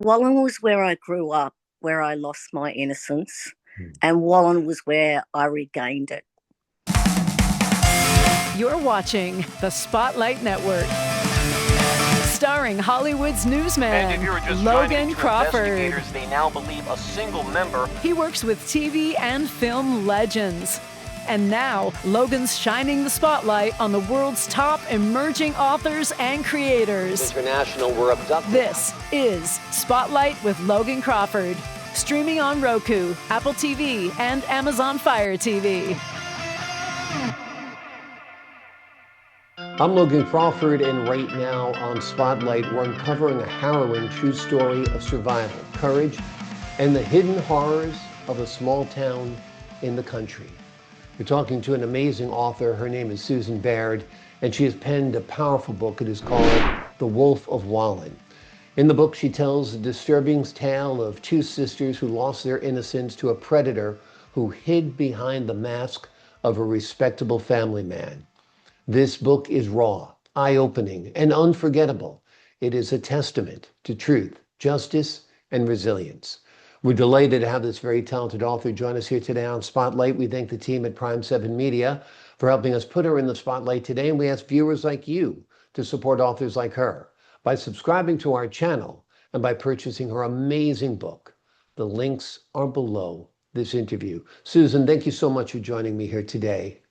Wallan was where I grew up, where I lost my innocence, Hmm. and Wallan was where I regained it. You're watching the Spotlight Network, starring Hollywood's newsman, And if you were just Logan trying to get Crawford. investigators, they now believe a single member. He works with TV and film legends. And now, Logan's shining the spotlight on the world's top emerging authors and creators. International were abducted. This is Spotlight with Logan Crawford, streaming on Roku, Apple TV, and Amazon Fire TV. I'm Logan Crawford, and right now on Spotlight, we're uncovering a harrowing true story of survival, courage, and the hidden horrors of a small town in the country. We're talking to an amazing author. Her name is Susan Baird, and she has penned a powerful book. It is called The Wolf of Wallan. In the book, she tells a disturbing tale of two sisters who lost their innocence to a predator who hid behind the mask of a respectable family man. This book is raw, eye-opening, and unforgettable. It is a testament to truth, justice, and resilience. We're delighted to have this very talented author join us here today on Spotlight. We thank the team at Prime 7 Media for helping us put her in the spotlight today, and we ask viewers like you to support authors like her by subscribing to our channel and by purchasing her amazing book. The links are below this interview. Susan, thank you so much for joining me here today.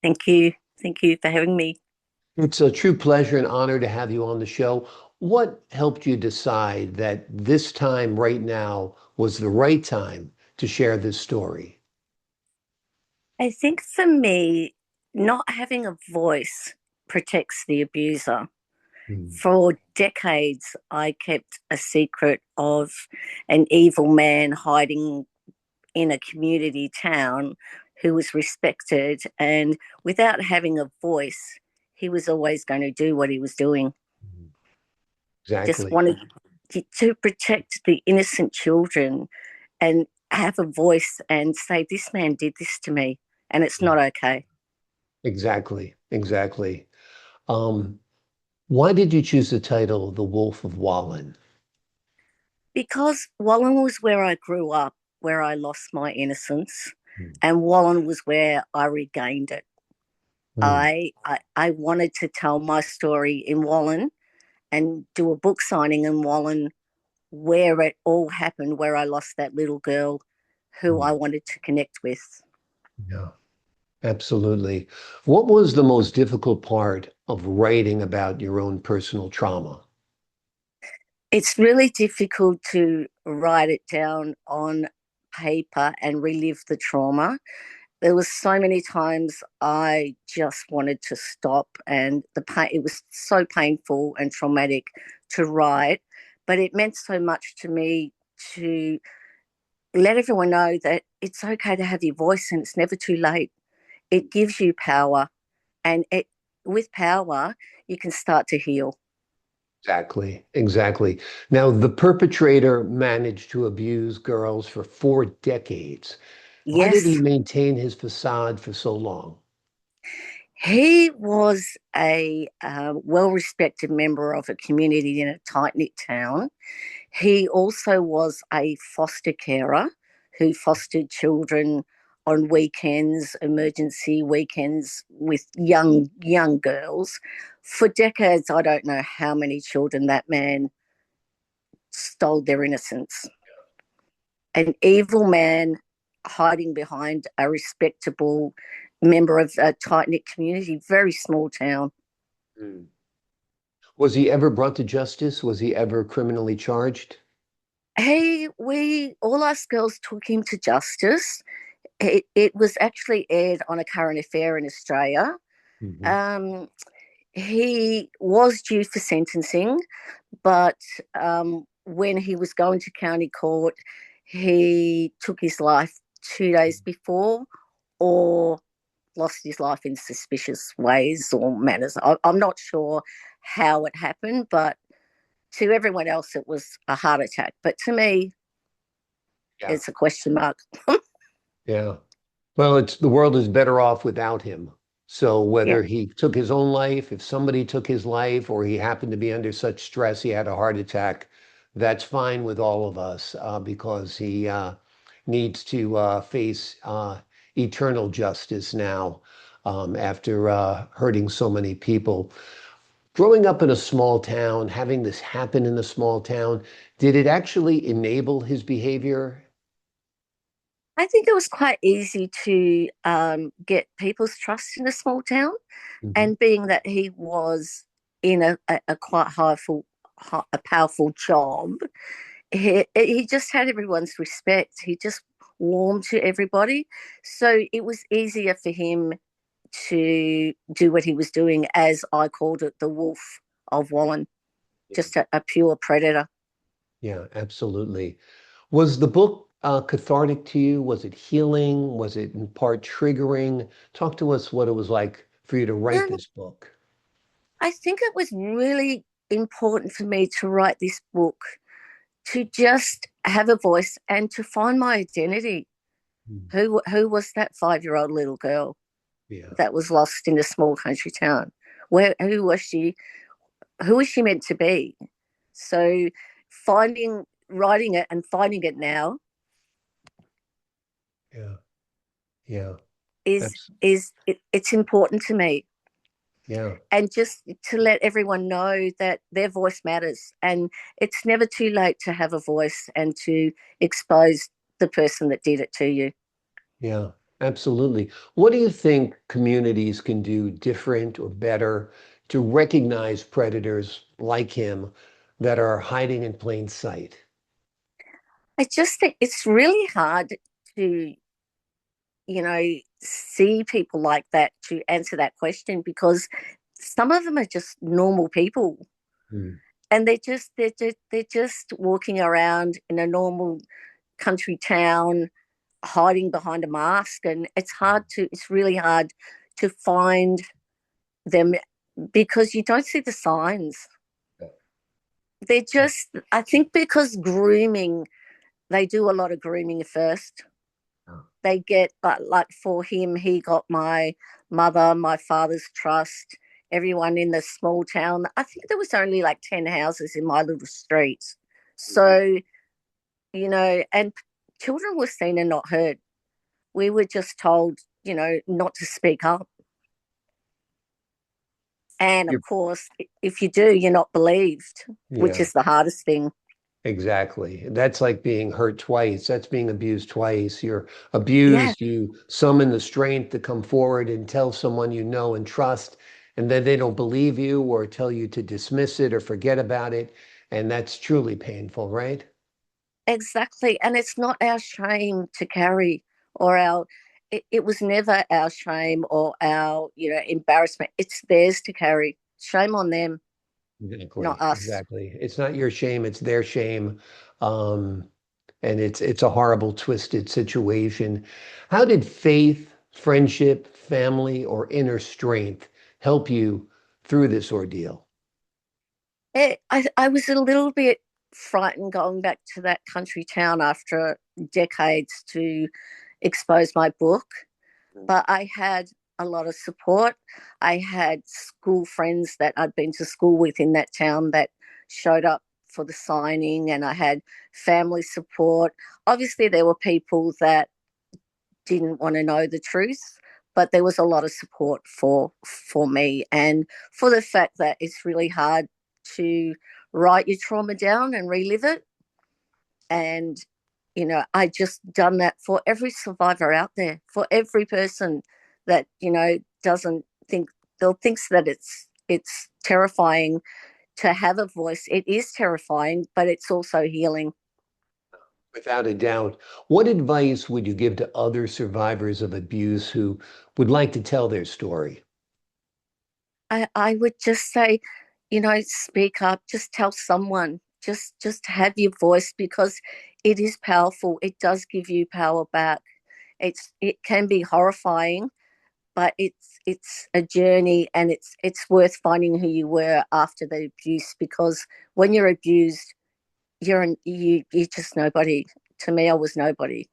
Thank you. Thank you for having me. It's a true pleasure and honor to have you on the show. What helped you decide that this time right now was the right time to share this story? I think for me, not having a voice protects the abuser. For decades, I kept a secret of an evil man hiding in a community town who was respected, and without having a voice, he was always going to do what he was doing. Exactly. Just wanted to protect the innocent children and have a voice and say, this man did this to me, and it's not okay. Exactly. Why did you choose the title, The Wolf of Wallan? Because Wallan was where I grew up, where I lost my innocence, and Wallan was where I regained it. I wanted to tell my story in Wallan and do a book signing in Wallan where it all happened, where I lost that little girl who I wanted to connect with. Yeah, absolutely. What was the most difficult part of writing about your own personal trauma? It's really difficult to write it down on paper and relive the trauma. There was so many times I just wanted to stop, and the pain, it was so painful and traumatic to write, but it meant so much to me to let everyone know that it's okay to have your voice and it's never too late. It gives you power, and with power, you can start to heal. Exactly. Now, the perpetrator managed to abuse girls for 4 decades. Why did he Yes, maintain his facade for so long? he was a well-respected member of a community in a tight-knit town. He also was a foster carer who fostered children on weekends, emergency weekends with young girls. For decades, I don't know how many children that man stole their innocence. An evil man hiding behind a respectable member of a tight-knit community, very small town. Mm. Was he ever brought to justice? Was he ever criminally charged? All us girls took him to justice. It was actually aired on A Current Affair in Australia. He was due for sentencing, but when he was going to county court, he took his life 2 days before, or lost his life in suspicious ways or manners. I'm not sure how it happened, but to everyone else it was a heart attack. But to me, it's a question mark. Yeah. Well, the world is better off without him. So whether he took his own life, if somebody took his life, or he happened to be under such stress, he had a heart attack, that's fine with all of us because he needs to face eternal justice now after hurting so many people. Growing up in a small town, having this happen in a small town, did it actually enable his behavior? I think it was quite easy to get people's trust in a small town, Mhm. and being that he was in a quite a powerful job, he just had everyone's respect. He just warmed to everybody, so it was easier for him to do what he was doing, as I called it, the Wolf of Wallan, Yeah. just a pure predator. Yeah, absolutely. Was the book cathartic to you? Was it healing? Was it in part triggering? Talk to us what it was like for you to write And this book. I think it was really important for me to write this book, to just have a voice and to find my identity. Mm. Who was that 5-year-old little girl Yeah, that was lost in a small country town? Where who was she? Who was she meant to be? So finding writing it and finding it now yeah, yeah. is That's it's important to me, yeah, and just to let everyone know that their voice matters, and it's never too late to have a voice and to expose the person that did it to you. yeah, absolutely. What do you think communities can do different or better to recognize predators like him that are hiding in plain sight? I just think it's really hard to, see people like that, to answer that question, because some of them are just normal people, Mm. and they're just walking around in a normal country town, hiding behind a mask, and it's really hard to find them, because you don't see the signs. They're just, I think, because grooming, they do a lot of grooming first. They get, but like for him, he got my mother, my father's trust, everyone in the small town. I think there was only like 10 houses in my little street. So, and children were seen and not heard. We were just told, not to speak up. And of You're, course, if you do, you're not believed, which yeah. is the hardest thing. Exactly. That's like being hurt twice. That's being abused twice. You're Yeah, abused, you summon the strength to come forward and tell someone you know and trust, and then they don't believe you or tell you to dismiss it or forget about it. And that's truly painful, right? exactly. And it's not our shame to carry, or it was never our shame or our, embarrassment. It's theirs to carry. Shame on them, not Exactly, us. exactly. It's not your shame, it's their shame. Um, and it's a horrible, twisted situation. How did faith, friendship, family, or inner strength help you through this ordeal? I was a little bit frightened going back to that country town after decades to expose my book, but I had a lot of support. I had school friends that I'd been to school with in that town that showed up for the signing, and I had family support. Obviously, there were people that didn't want to know the truth, but there was a lot of support for me, and for the fact that it's really hard to write your trauma down and relive it. And I just done that for every survivor out there, for every person that doesn't think, they'll thinks that it's terrifying to have a voice. It is terrifying, but it's also healing. Without a doubt. What advice would you give to other survivors of abuse who would like to tell their story? I would just say, speak up, just tell someone, just have your voice, because it is powerful. It does give you power back. It can be horrifying, but it's a journey, and it's worth finding who you were after the abuse, because when you're abused, you're just nobody. To me, I was nobody.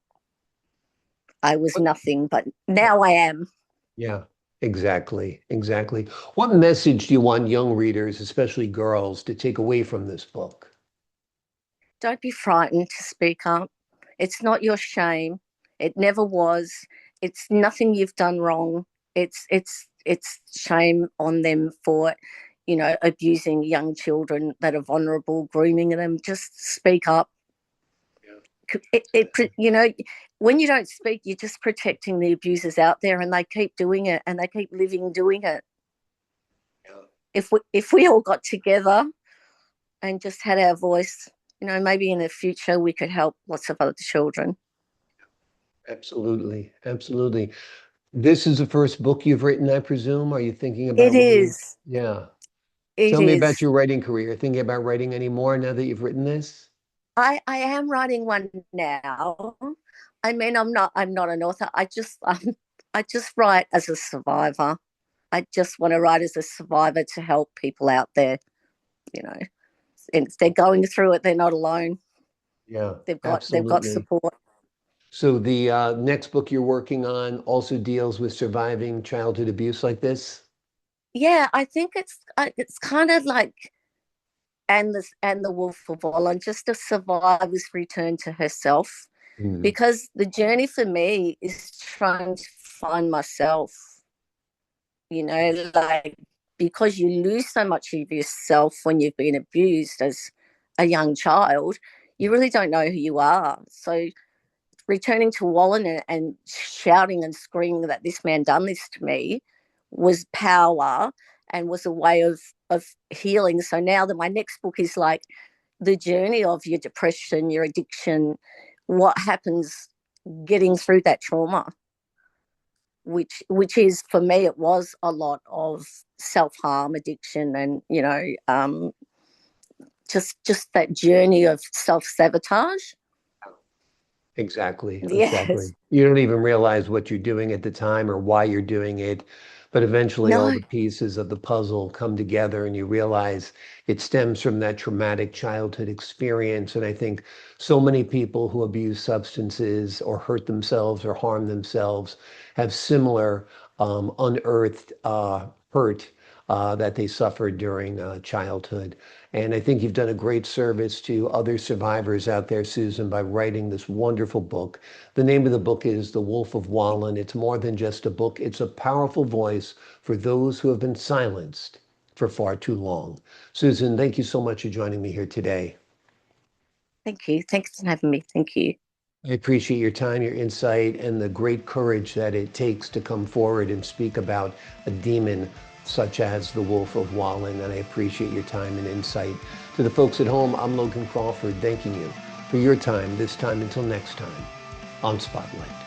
I was What, nothing, but now I am. yeah, exactly, exactly. What message do you want young readers, especially girls, to take away from this book? Don't be frightened to speak up. It's not your shame. It never was. It's nothing you've done wrong. It's shame on them for, abusing young children that are vulnerable, grooming them. Just speak up. When you don't speak, you're just protecting the abusers out there, and they keep doing it, and they keep living doing it. If we all got together and just had our voice, maybe in the future we could help lots of other children. Absolutely, absolutely. This is the first book you've written, I presume. Are you thinking It about writing? is. Yeah. It Tell me is. about your writing career. Thinking about writing any more now that you've written this? I am writing one now. I mean, I'm not an author. I just write as a survivor. I just want to write as a survivor to help people out there. You know, and if they're going through it, they're not alone. Yeah, They've got absolutely. support. So the next book you're working on also deals with surviving childhood abuse like this? Yeah, I think it's kind of like and the Wolf of Wallan, just a survivor's return to herself. Mm. Because the journey for me is trying to find myself. Like, because you lose so much of yourself when you've been abused as a young child, you really don't know who you are. So returning to Wallan and shouting and screaming that this man done this to me was power and was a way of healing. So now that my next book is like the journey of your depression, your addiction, what happens getting through that trauma, which is, for me, it was a lot of self-harm, addiction, and just that journey of self-sabotage. Exactly, Yes. exactly. You don't even realize what you're doing at the time or why you're doing it, but eventually all No. the pieces of the puzzle come together and you realize it stems from that traumatic childhood experience. And I think so many people who abuse substances or hurt themselves or harm themselves have similar unearthed hurt that they suffered during childhood. And I think you've done a great service to other survivors out there, Susan, by writing this wonderful book. The name of the book is The Wolf of Wallan. It's more than just a book, it's a powerful voice for those who have been silenced for far too long. Susan, thank you so much for joining me here today. Thank you. Thanks for having me. Thank you. I appreciate your time, your insight, and the great courage that it takes to come forward and speak about a demon such as the Wolf of Wallan. And I appreciate your time and insight. To the folks at home, I'm Logan Crawford, thanking you for your time, this time until next time on Spotlight.